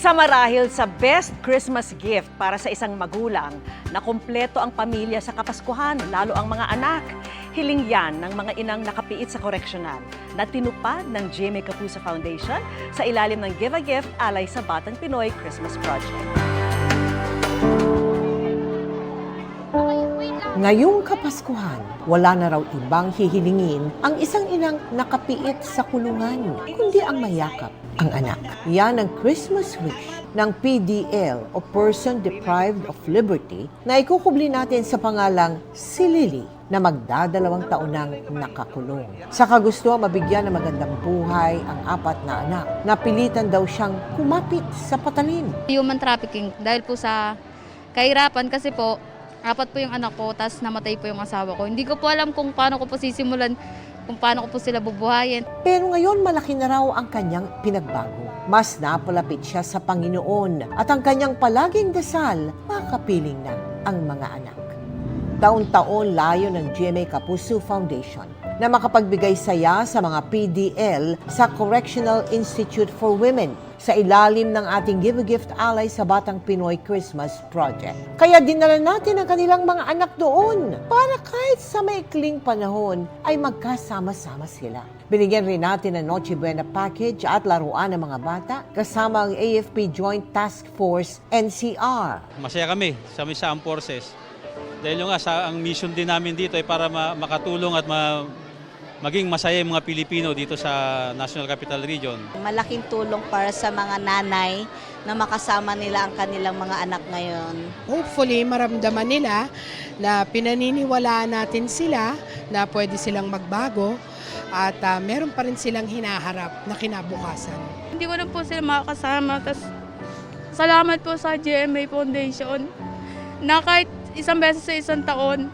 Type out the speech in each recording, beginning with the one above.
Isa marahil sa best Christmas gift para sa isang magulang na kumpleto ang pamilya sa Kapaskuhan, lalo ang mga anak. Hiling yan ng mga inang nakapiit sa koreksyonal na tinupad ng GMA Kapuso Foundation sa ilalim ng Give a Gift alay sa Batang Pinoy Christmas Project. Ngayong Kapaskuhan, wala na raw ibang hihilingin ang isang inang nakapiit sa kulungan, kundi ang mayakap ang anak. Yan ang Christmas wish ng PDL o Person Deprived of Liberty na ikukubli natin sa pangalang si Lily na magdadalawang taon nang nakakulong. Sa kagustuhan mabigyan ng magandang buhay ang apat na anak, napilitan daw siyang kumapit sa patalim. Human trafficking dahil po sa kahirapan kasi po, apat po yung anak ko, tapos namatay po yung asawa ko. Hindi ko po alam kung paano ko po sisimulan, kung paano ko po sila bubuhayin. Pero ngayon malaki na raw ang kanyang pinagbago. Mas napalapit siya sa Panginoon at ang kanyang palaging dasal, makapiling na ang mga anak. Taon-taon layo ng GMA Kapuso Foundation na makapagbigay saya sa mga PDL sa Correctional Institute for Women sa ilalim ng ating Give a Gift alay sa Batang Pinoy Christmas Project. Kaya dinala natin ang kanilang mga anak doon para kahit sa maikling panahon ay magkasama-sama sila. Binigyan rin natin ng Noche Buena package at laruan ng mga bata kasama ang AFP Joint Task Force NCR. Masaya kami sa Armed Forces. Dahil yung ang mission din namin dito ay para makatulong at maging masaya yung mga Pilipino dito sa National Capital Region. Malaking tulong para sa mga nanay na makasama nila ang kanilang mga anak ngayon. Hopefully, maramdaman nila na pinaniniwalaan natin sila na pwede silang magbago at meron pa rin silang hinaharap na kinabukasan. Hindi ko na po sila makakasama. Tapos, salamat po sa GMA Foundation na kahit isang beses sa isang taon,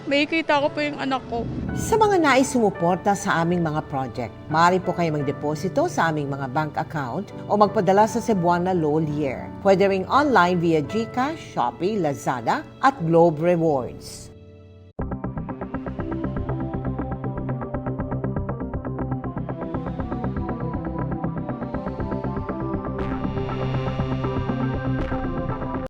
may kita ko po yung anak ko. Sa mga nais sumuporta sa aming mga project, maaari po kayo magdeposito sa aming mga bank account o magpadala sa Cebuana Lolier. Pwede ring online via GCash, Shopee, Lazada at Globe Rewards.